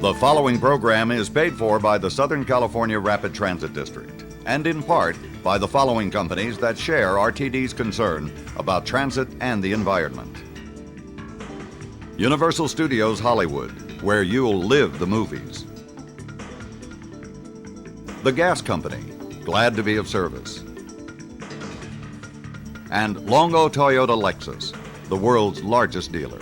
The following program is paid for by the Southern California Rapid Transit District and in part by the following companies that share RTD's concern about transit and the environment. Universal Studios Hollywood, where you'll live the movies. The Gas Company, glad to be of service. And Longo Toyota Lexus, the world's largest dealer.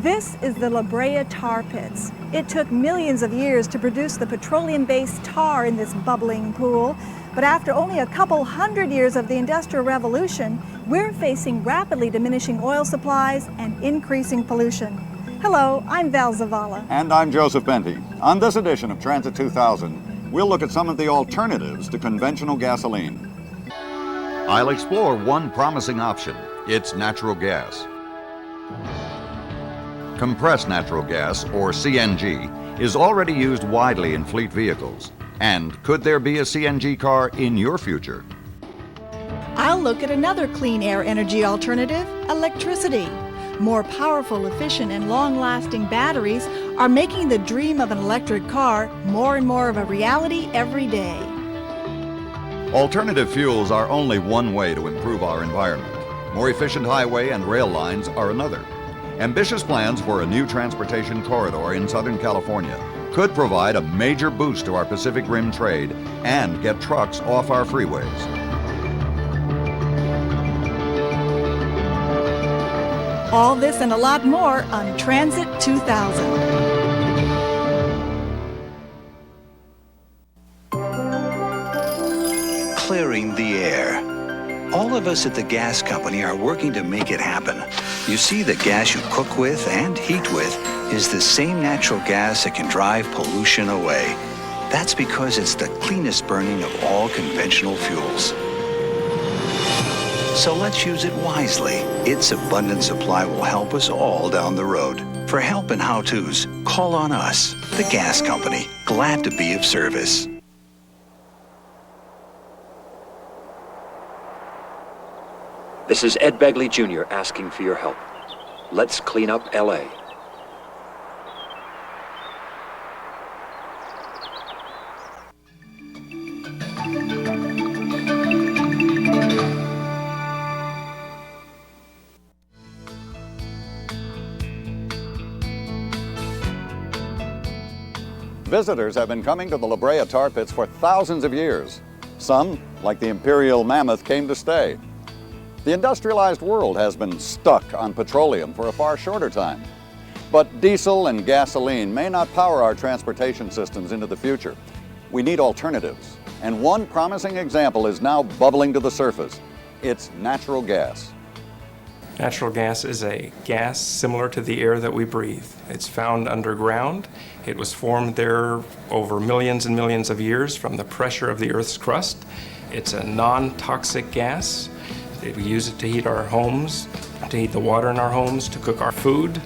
This is the La Brea tar pits. It took millions of years to produce the petroleum-based tar in this bubbling pool, but after only a couple hundred years of the Industrial Revolution, we're facing rapidly diminishing oil supplies and increasing pollution. Hello, I'm Val Zavala. And I'm Joseph Benti. On this edition of Transit 2000, we'll look at some of the alternatives to conventional gasoline. I'll explore one promising option. It's natural gas. Compressed natural gas, or CNG, is already used widely in fleet vehicles. And could there be a CNG car in your future? I'll look at another clean air energy alternative, electricity. More powerful, efficient, and long-lasting batteries are making the dream of an electric car more and more of a reality every day. Alternative fuels are only one way to improve our environment. More efficient highway and rail lines are another. Ambitious plans for a new transportation corridor in Southern California could provide a major boost to our Pacific Rim trade and get trucks off our freeways. All this and a lot more on Transit 2000. Clearing the air. All of us at the gas company are working to make it happen. You see, the gas you cook with and heat with is the same natural gas that can drive pollution away. That's because it's the cleanest burning of all conventional fuels. So let's use it wisely. Its abundant supply will help us all down the road. For help and how-tos, call on us, the gas company. Glad to be of service. This is Ed Begley Jr. asking for your help. Let's clean up L.A. Visitors have been coming to the La Brea tar pits for thousands of years. Some, like the imperial mammoth, came to stay. The industrialized world has been stuck on petroleum for a far shorter time. But diesel and gasoline may not power our transportation systems into the future. We need alternatives. And one promising example is now bubbling to the surface. It's natural gas. Natural gas is a gas similar to the air that we breathe. It's found underground. It was formed there over millions and millions of years from the pressure of the Earth's crust. It's a non-toxic gas. We use it to heat our homes, to heat the water in our homes, to cook our food.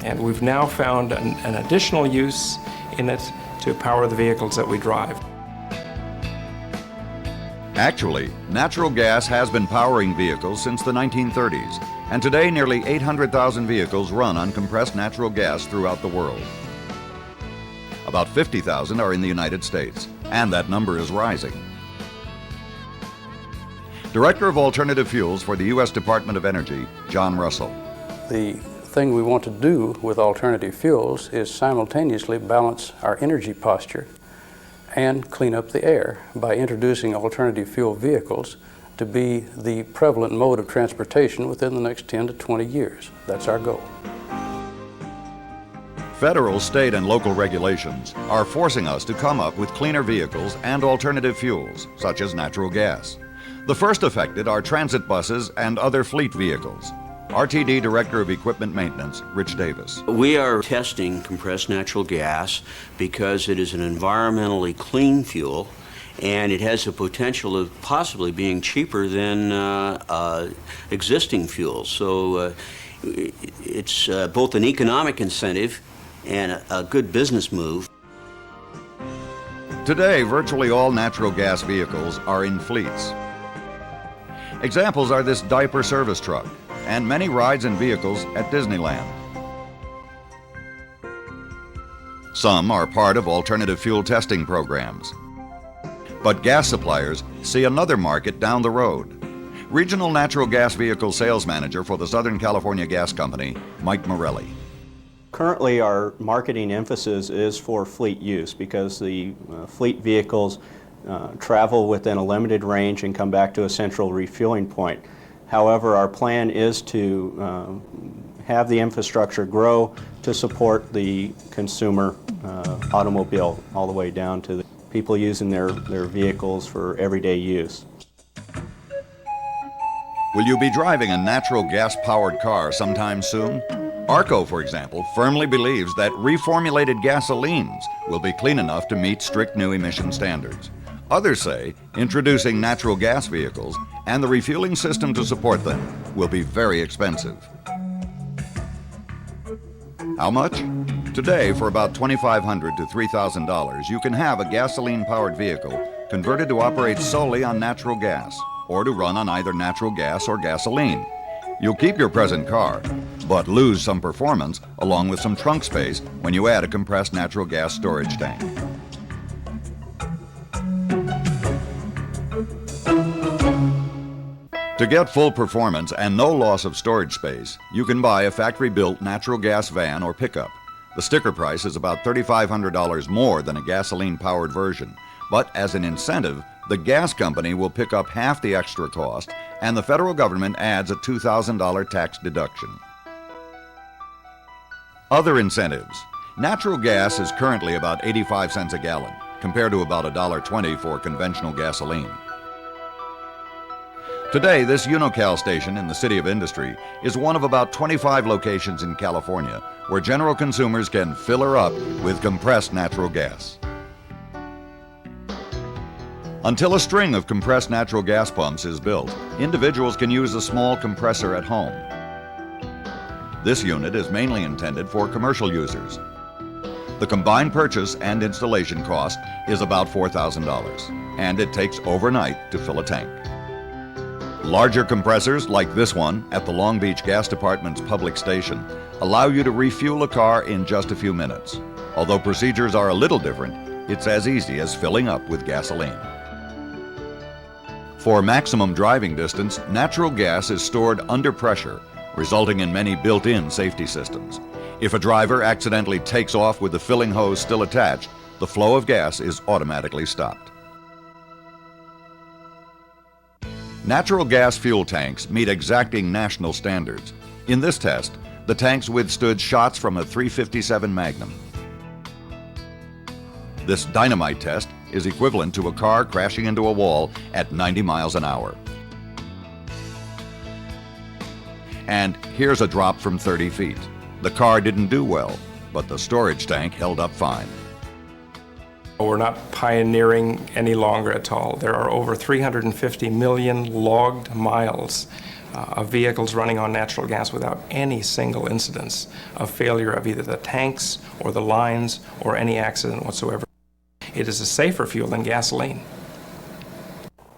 And we've now found an additional use in it to power the vehicles that we drive. Actually, natural gas has been powering vehicles since the 1930s, and today nearly 800,000 vehicles run on compressed natural gas throughout the world. About 50,000 are in the United States, and that number is rising. Director of Alternative Fuels for the U.S. Department of Energy, John Russell. The thing we want to do with alternative fuels is simultaneously balance our energy posture and clean up the air by introducing alternative fuel vehicles to be the prevalent mode of transportation within the next 10 to 20 years. That's our goal. Federal, state, and local regulations are forcing us to come up with cleaner vehicles and alternative fuels, such as natural gas. The first affected are transit buses and other fleet vehicles. RTD Director of Equipment Maintenance, Rich Davis. We are testing compressed natural gas because it is an environmentally clean fuel and it has the potential of possibly being cheaper than existing fuels. So it's both an economic incentive and a good business move. Today, virtually all natural gas vehicles are in fleets. Examples are this diaper service truck, and many rides and vehicles at Disneyland. Some are part of alternative fuel testing programs. But gas suppliers see another market down the road. Regional Natural Gas Vehicle Sales Manager for the Southern California Gas Company, Mike Morelli. Currently, our marketing emphasis is for fleet use because the fleet vehicles travel within a limited range and come back to a central refueling point. However, our plan is to have the infrastructure grow to support the consumer automobile all the way down to the people using their vehicles for everyday use. Will you be driving a natural gas-powered car sometime soon? ARCO, for example, firmly believes that reformulated gasolines will be clean enough to meet strict new emission standards. Others say introducing natural gas vehicles and the refueling system to support them will be very expensive. How much? Today, for about $2,500 to $3,000, you can have a gasoline-powered vehicle converted to operate solely on natural gas or to run on either natural gas or gasoline. You'll keep your present car, but lose some performance along with some trunk space when you add a compressed natural gas storage tank. To get full performance and no loss of storage space, you can buy a factory-built natural gas van or pickup. The sticker price is about $3,500 more than a gasoline-powered version, but as an incentive, the gas company will pick up half the extra cost, and the federal government adds a $2,000 tax deduction. Other incentives. Natural gas is currently about 85 cents a gallon, compared to about $1.20 for conventional gasoline. Today, this Unocal station in the City of Industry is one of about 25 locations in California where general consumers can fill her up with compressed natural gas. Until a string of compressed natural gas pumps is built, individuals can use a small compressor at home. This unit is mainly intended for commercial users. The combined purchase and installation cost is about $4,000, and it takes overnight to fill a tank. Larger compressors, like this one at the Long Beach Gas Department's public station, allow you to refuel a car in just a few minutes. Although procedures are a little different, it's as easy as filling up with gasoline. For maximum driving distance, natural gas is stored under pressure, resulting in many built-in safety systems. If a driver accidentally takes off with the filling hose still attached, the flow of gas is automatically stopped. Natural gas fuel tanks meet exacting national standards. In this test, the tanks withstood shots from a .357 Magnum. This dynamite test is equivalent to a car crashing into a wall at 90 miles an hour. And here's a drop from 30 feet. The car didn't do well, but the storage tank held up fine. We're not pioneering any longer at all. There are over 350 million logged miles of vehicles running on natural gas without any single incidence of failure of either the tanks or the lines or any accident whatsoever. It is a safer fuel than gasoline.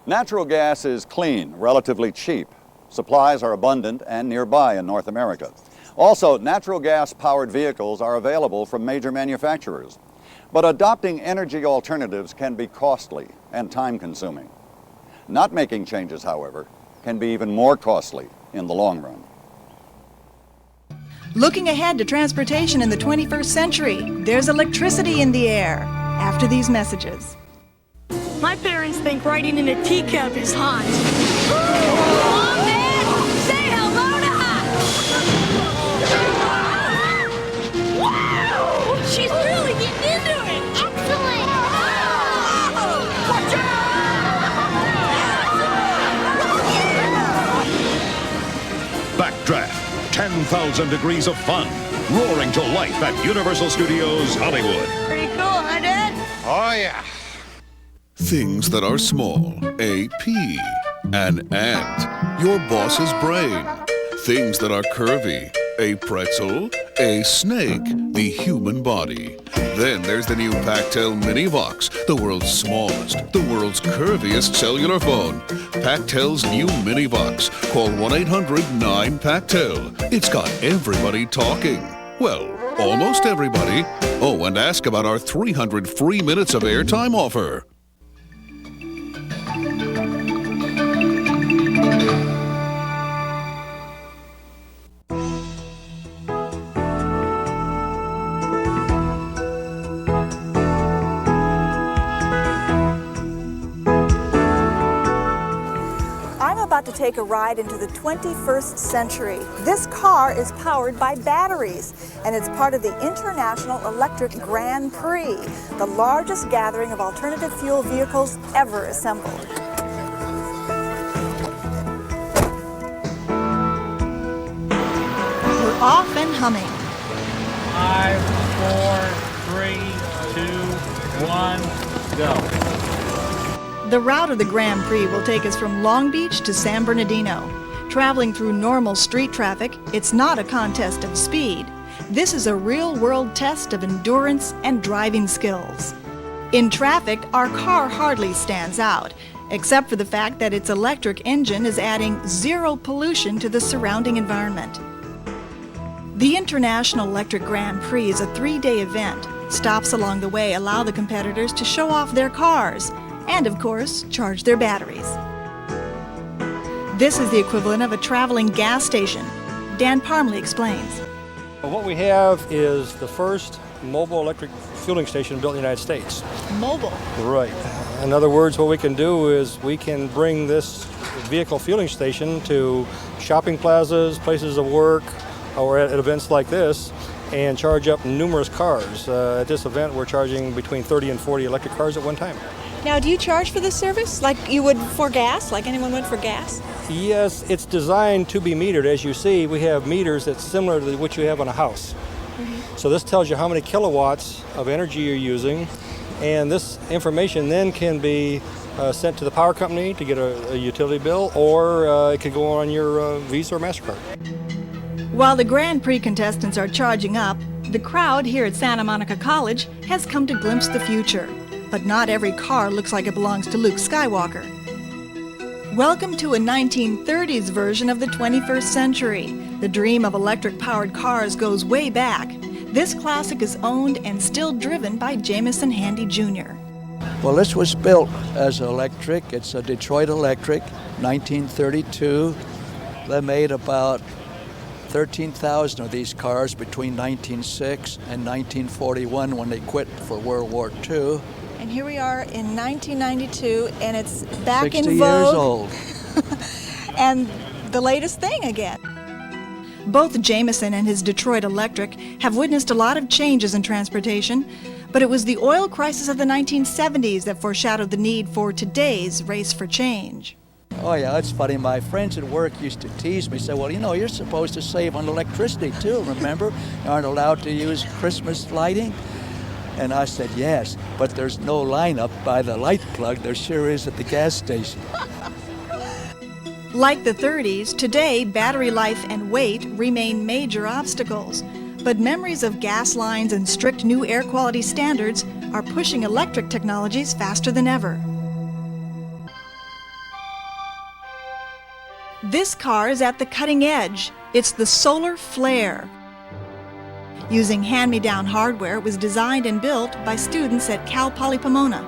Natural gas is clean, relatively cheap. Supplies are abundant and nearby in North America. Also, natural gas-powered vehicles are available from major manufacturers. But adopting energy alternatives can be costly and time-consuming. Not making changes, however, can be even more costly in the long run. Looking ahead to transportation in the 21st century, there's electricity in the air. After these messages. My parents think riding in a teacup is hot. Mom, Dad, say hello to her! Wow! She's really getting into it! Excellent! Watch out! Backdraft, 10,000 degrees of fun, roaring to life at Universal Studios Hollywood. Pretty cool, huh, Dad? Oh, yeah. Things that are small, a pea, an ant, your boss's brain. Things that are curvy, a pretzel, a snake, the human body. Then there's the new Pactel Minivox, the world's smallest, the world's curviest cellular phone. Pactel's new Minivox. Call 1-800-9-PACTEL. It's got everybody talking. Well, almost everybody. Oh, and ask about our 300 free minutes of airtime offer. To take a ride into the 21st century. This car is powered by batteries, and it's part of the International Electric Grand Prix, the largest gathering of alternative fuel vehicles ever assembled. We're off and humming. 5, 4, 3, 2, 1, go. The route of the Grand Prix will take us from Long Beach to San Bernardino. Traveling through normal street traffic, it's not a contest of speed. This is a real-world test of endurance and driving skills. In traffic, our car hardly stands out, except for the fact that its electric engine is adding zero pollution to the surrounding environment. The International Electric Grand Prix is a 3-day event. Stops along the way allow the competitors to show off their cars, and of course, charge their batteries. This is the equivalent of a traveling gas station. Dan Parmley explains. What we have is the first mobile electric fueling station built in the United States. Mobile? Right. In other words, what we can do is we can bring this vehicle fueling station to shopping plazas, places of work, or at events like this, and charge up numerous cars. At this event, we're charging between 30 and 40 electric cars at one time. Now, do you charge for this service like you would for gas, like anyone would for gas? Yes, it's designed to be metered. As you see, we have meters that's similar to what you have on a house. So this tells you how many kilowatts of energy you're using, and this information then can be sent to the power company to get a utility bill, or it could go on your Visa or MasterCard. While the Grand Prix contestants are charging up, the crowd here at Santa Monica College has come to glimpse the future. But not every car looks like it belongs to Luke Skywalker. Welcome to a 1930s version of the 21st century. The dream of electric-powered cars goes way back. This classic is owned and still driven by Jamison Handy Jr. Well, this was built as electric. It's a Detroit Electric, 1932. They made about 13,000 of these cars between 1906 and 1941 when they quit for World War II. And here we are in 1992, and it's back in 60 vogue. years old. And the latest thing again. Both Jamison and his Detroit Electric have witnessed a lot of changes in transportation, but it was the oil crisis of the 1970s that foreshadowed the need for today's race for change. Oh yeah, it's funny. My friends at work used to tease me, say, well, you know, you're supposed to save on electricity too, remember? You aren't allowed to use Christmas lighting. And I said, yes, but there's no lineup by the light plug. There sure is at the gas station. Like the 30s, today battery life and weight remain major obstacles. But memories of gas lines and strict new air quality standards are pushing electric technologies faster than ever. This car is at the cutting edge. It's the Solar Flare. Using hand-me-down hardware, it was designed and built by students at Cal Poly Pomona.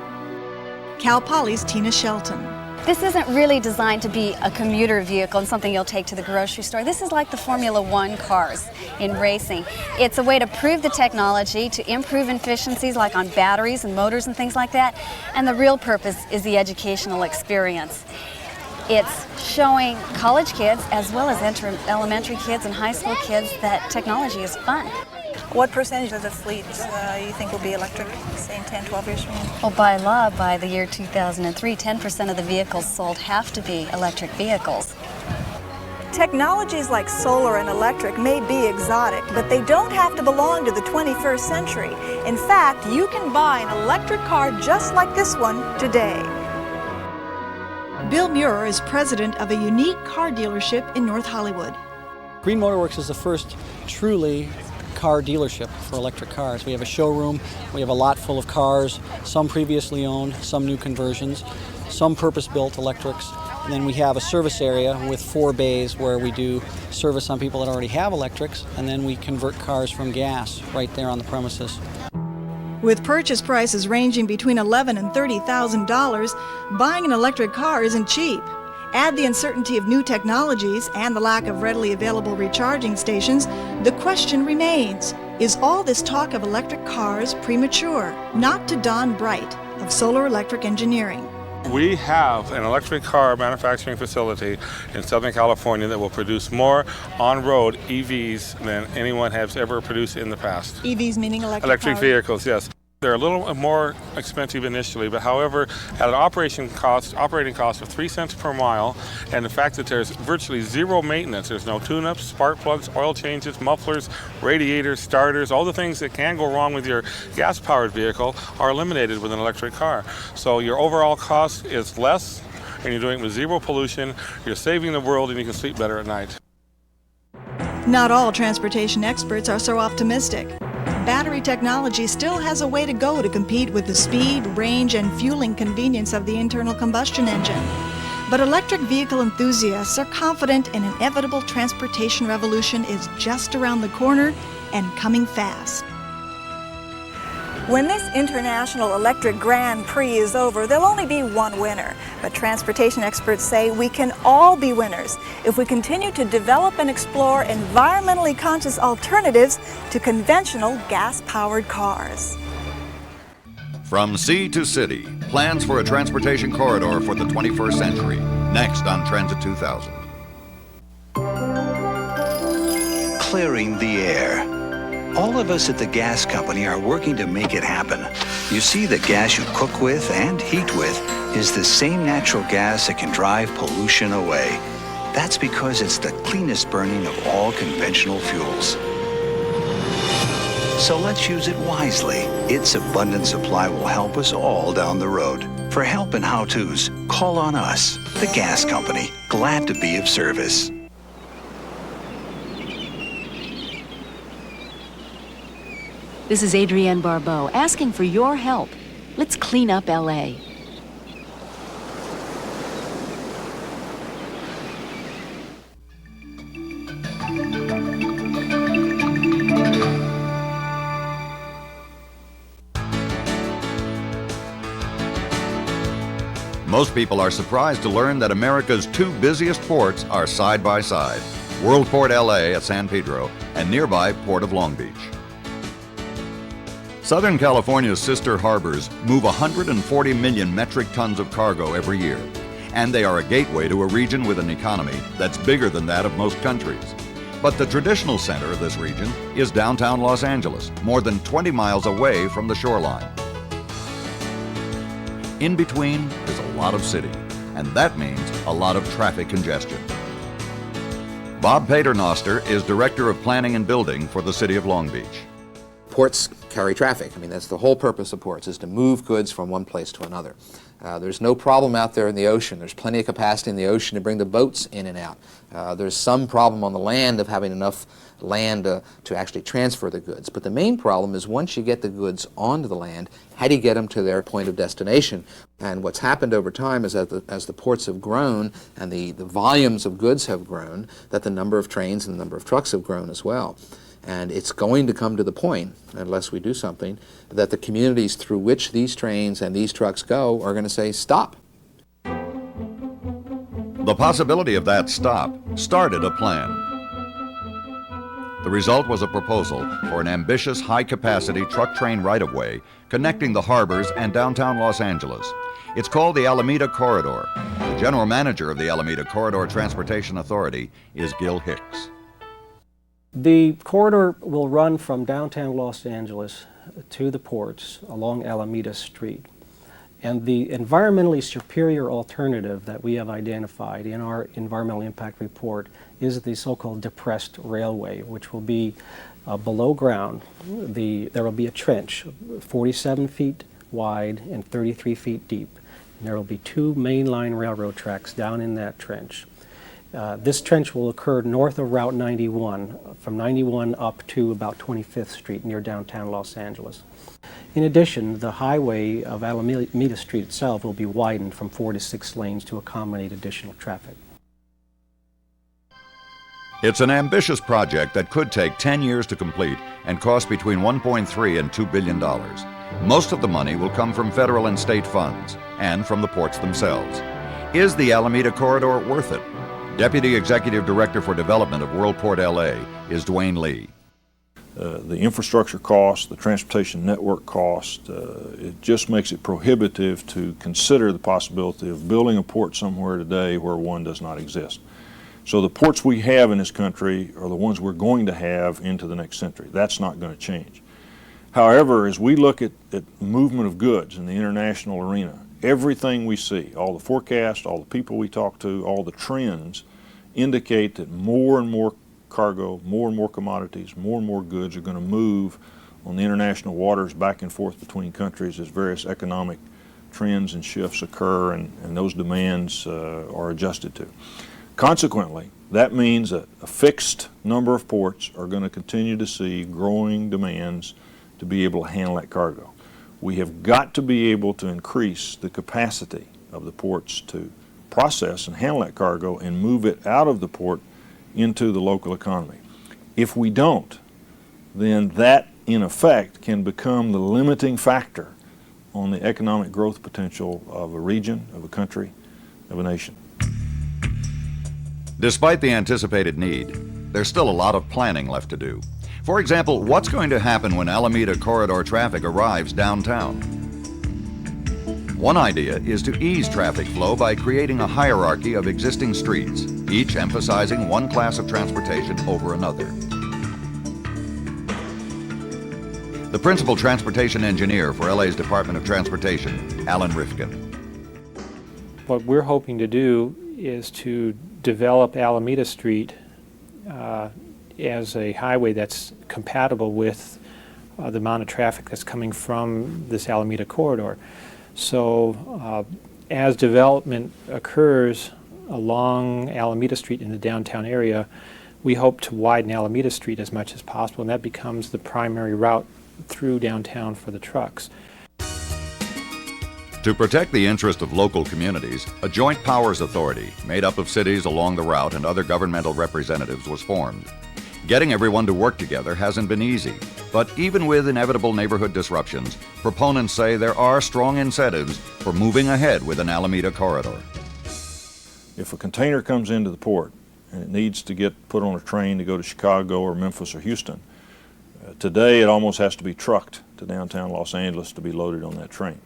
Cal Poly's Tina Shelton. This isn't really designed to be a commuter vehicle and something you'll take to the grocery store. This is like the Formula One cars in racing. It's a way to prove the technology, to improve efficiencies like on batteries and motors and things like that. And the real purpose is the educational experience. It's showing college kids as well as elementary kids and high school kids that technology is fun. What percentage of the fleet you think will be electric, say in 10, 12 years from now? Well, by law, by the year 2003, 10% of the vehicles sold have to be electric vehicles. Technologies like solar and electric may be exotic, but they don't have to belong to the 21st century. In fact, you can buy an electric car just like this one today. Bill Muir is president of a unique car dealership in North Hollywood. Green Motorworks is the first truly car dealership for electric cars. We have a showroom, we have a lot full of cars, some previously owned, some new conversions, some purpose-built electrics, and then we have a service area with 4 bays where we do service on people that already have electrics, and then we convert cars from gas right there on the premises. With purchase prices ranging between $11,000 and $30,000, buying an electric car isn't cheap. Add the uncertainty of new technologies and the lack of readily available recharging stations, the question remains, is all this talk of electric cars premature? Not to Don Bright of Solar Electric Engineering. We have an electric car manufacturing facility in Southern California that will produce more on-road EVs than anyone has ever produced in the past. EVs meaning Electric vehicles, yes. They're a little more expensive initially, but however, at an operating cost of 3 cents per mile, and the fact that there's virtually zero maintenance, there's no tune-ups, spark plugs, oil changes, mufflers, radiators, starters, all the things that can go wrong with your gas-powered vehicle are eliminated with an electric car. So your overall cost is less, and you're doing it with zero pollution, you're saving the world, and you can sleep better at night. Not all transportation experts are so optimistic. Battery technology still has a way to go to compete with the speed, range, and fueling convenience of the internal combustion engine. But electric vehicle enthusiasts are confident an inevitable transportation revolution is just around the corner and coming fast. When this International Electric Grand Prix is over, there'll only be one winner. But transportation experts say we can all be winners if we continue to develop and explore environmentally conscious alternatives to conventional gas-powered cars. From sea to city, plans for a transportation corridor for the 21st century. Next on Transit 2000. Clearing the air. All of us at the gas company are working to make it happen. You see, the gas you cook with and heat with is the same natural gas that can drive pollution away. That's because it's the cleanest burning of all conventional fuels. So let's use it wisely. Its abundant supply will help us all down the road. For help and how-tos, call on us, the gas company. Glad to be of service. This is Adrienne Barbeau asking for your help. Let's clean up LA. Most people are surprised to learn that America's 2 busiest ports are side by side. Worldport LA at San Pedro and nearby Port of Long Beach. Southern California's sister harbors move 140 million metric tons of cargo every year, and they are a gateway to a region with an economy that's bigger than that of most countries. But the traditional center of this region is downtown Los Angeles, more than 20 miles away from the shoreline. In between is a lot of city, and that means a lot of traffic congestion. Bob Paternoster is Director of Planning and Building for the City of Long Beach. Ports carry traffic. I mean, that's the whole purpose of ports, is to move goods from one place to another. There's no problem out there in the ocean. There's plenty of capacity in the ocean to bring the boats in and out. There's some problem on the land of having enough land to actually transfer the goods. But the main problem is once you get the goods onto the land, how do you get them to their point of destination? And what's happened over time is that as the ports have grown and the volumes of goods have grown, that the number of trains and the number of trucks have grown as well. And it's going to come to the point, unless we do something, that the communities through which these trains and these trucks go are going to say, stop. The possibility of that stop started a plan. The result was a proposal for an ambitious high-capacity truck train right-of-way connecting the harbors and downtown Los Angeles. It's called the Alameda Corridor. The general manager of the Alameda Corridor Transportation Authority is Gil Hicks. The corridor will run from downtown Los Angeles to the ports along Alameda Street. And the environmentally superior alternative that we have identified in our environmental impact report is the so-called depressed railway, which will be below ground. There will be a trench 47 feet wide and 33 feet deep. And there will be 2 mainline railroad tracks down in that trench. This trench will occur north of Route 91, from 91 up to about 25th Street near downtown Los Angeles. In addition, the highway of Alameda Street itself will be widened from 4 to 6 lanes to accommodate additional traffic. It's an ambitious project that could take 10 years to complete and cost between $1.3 and $2 billion. Most of the money will come from federal and state funds and from the ports themselves. Is the Alameda Corridor worth it? Deputy Executive Director for Development of Worldport LA is Dwayne Lee. The infrastructure cost, the transportation network cost, it just makes it prohibitive to consider the possibility of building a port somewhere today where one does not exist. So the ports we have in this country are the ones we're going to have into the next century. That's not going to change. However, as we look at movement of goods in the international arena, everything we see, all the forecasts, all the people we talk to, all the trends indicate that more and more cargo, more and more commodities, more and more goods are going to move on the international waters back and forth between countries as various economic trends and shifts occur and those demands are adjusted to. Consequently, that means that a fixed number of ports are going to continue to see growing demands to be able to handle that cargo. We have got to be able to increase the capacity of the ports to process and handle that cargo and move it out of the port into the local economy. If we don't, then that in effect can become the limiting factor on the economic growth potential of a region, of a country, of a nation. Despite the anticipated need, there's still a lot of planning left to do. For example, what's going to happen when Alameda Corridor traffic arrives downtown? One idea is to ease traffic flow by creating a hierarchy of existing streets, each emphasizing one class of transportation over another. The principal transportation engineer for LA's Department of Transportation, Alan Rifkin. What we're hoping to do is to develop Alameda Street as a highway that's compatible with the amount of traffic that's coming from this Alameda Corridor. So as development occurs along Alameda Street in the downtown area, we hope to widen Alameda Street as much as possible, and that becomes the primary route through downtown for the trucks. To protect the interest of local communities, a joint powers authority made up of cities along the route and other governmental representatives was formed. Getting everyone to work together hasn't been easy, but even with inevitable neighborhood disruptions, proponents say there are strong incentives for moving ahead with an Alameda Corridor. If a container comes into the port and it needs to get put on a train to go to Chicago or Memphis or Houston, today it almost has to be trucked to downtown Los Angeles to be loaded on that train.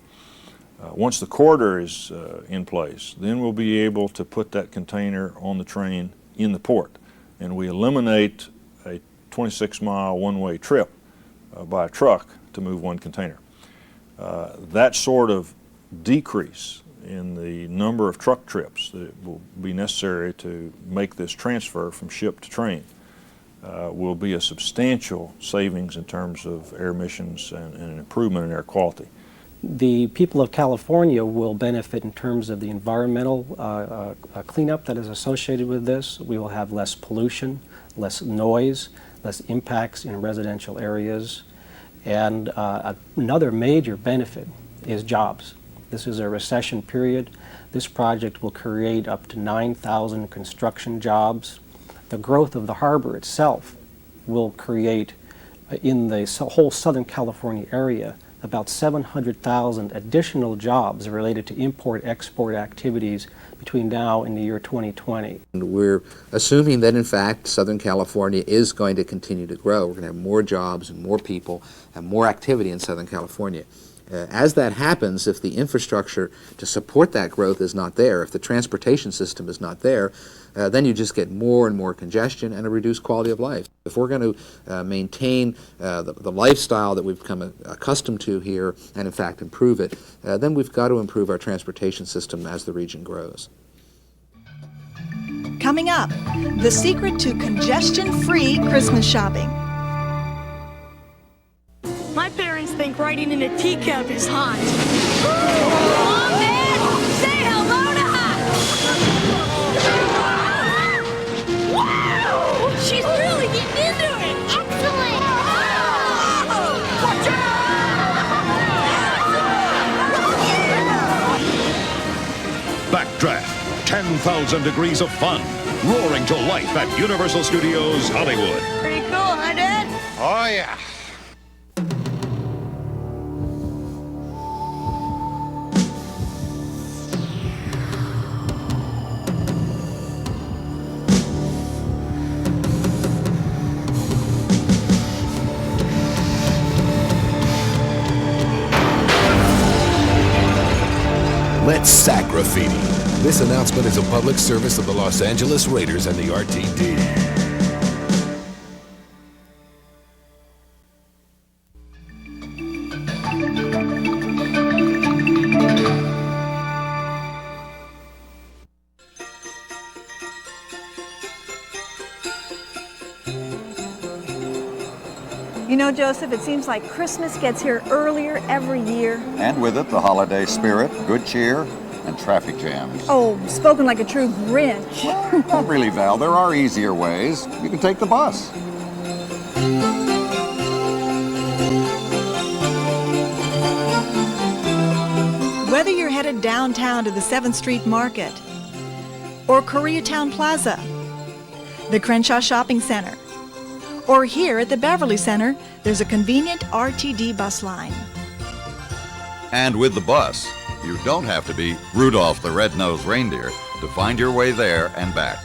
Once the corridor is in place, then we'll be able to put that container on the train in the port, and we eliminate a 26-mile one-way trip by a truck to move one container. That sort of decrease in the number of truck trips that will be necessary to make this transfer from ship to train will be a substantial savings in terms of air emissions and an improvement in air quality. The people of California will benefit in terms of the environmental cleanup that is associated with this. We will have less pollution, less noise, less impacts in residential areas. And another major benefit is jobs. This is a recession period. This project will create up to 9,000 construction jobs. The growth of the harbor itself will create, in the whole Southern California area, about 700,000 additional jobs related to import-export activities between now and the year 2020. We're assuming that, in fact, Southern California is going to continue to grow. We're going to have more jobs and more people and more activity in Southern California. As that happens, if the infrastructure to support that growth is not there, if the transportation system is not there, then you just get more and more congestion and a reduced quality of life. If we're going to maintain the lifestyle that we've become accustomed to here and, in fact, improve it, then we've got to improve our transportation system as the region grows. Coming up, the secret to congestion-free Christmas shopping. My parents think riding in a teacup is hot. Mom, Dad, say hello to hot. She's really getting into it! Excellent! Watch Backdraft, 10,000 degrees of fun, roaring to life at Universal Studios Hollywood. Pretty cool, huh, Dad? Oh, yeah. Let's sack graffiti. This announcement is a public service of the Los Angeles Raiders and the RTD. You know, Joseph, it seems like Christmas gets here earlier every year. And with it, the holiday spirit, good cheer, and traffic jams. Oh, spoken like a true Grinch. Not really, Val. There are easier ways. You can take the bus. Whether you're headed downtown to the 7th Street Market, or Koreatown Plaza, the Crenshaw Shopping Center, or here at the Beverly Center, there's a convenient RTD bus line. And with the bus, you don't have to be Rudolph the Red-Nosed Reindeer to find your way there and back.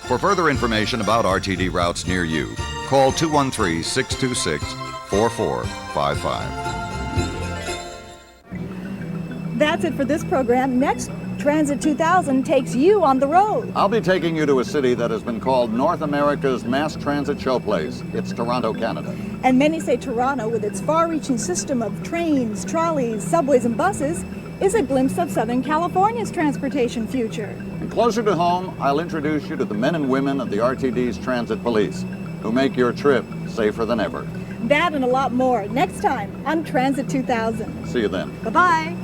For further information about RTD routes near you, call 213-626-4455. That's it for this program. Next, Transit 2000 takes you on the road. I'll be taking you to a city that has been called North America's mass transit showplace. It's Toronto, Canada. And many say Toronto, with its far-reaching system of trains, trolleys, subways, and buses, is a glimpse of Southern California's transportation future. And closer to home, I'll introduce you to the men and women of the RTD's Transit Police, who make your trip safer than ever. That and a lot more next time on Transit 2000. See you then. Bye-bye.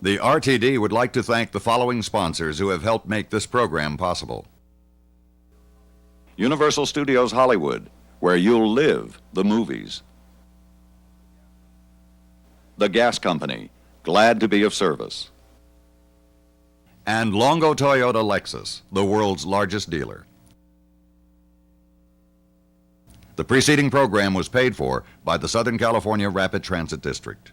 The RTD would like to thank the following sponsors who have helped make this program possible. Universal Studios Hollywood, where you'll live the movies. The Gas Company, glad to be of service. And Longo Toyota Lexus, the world's largest dealer. The preceding program was paid for by the Southern California Rapid Transit District.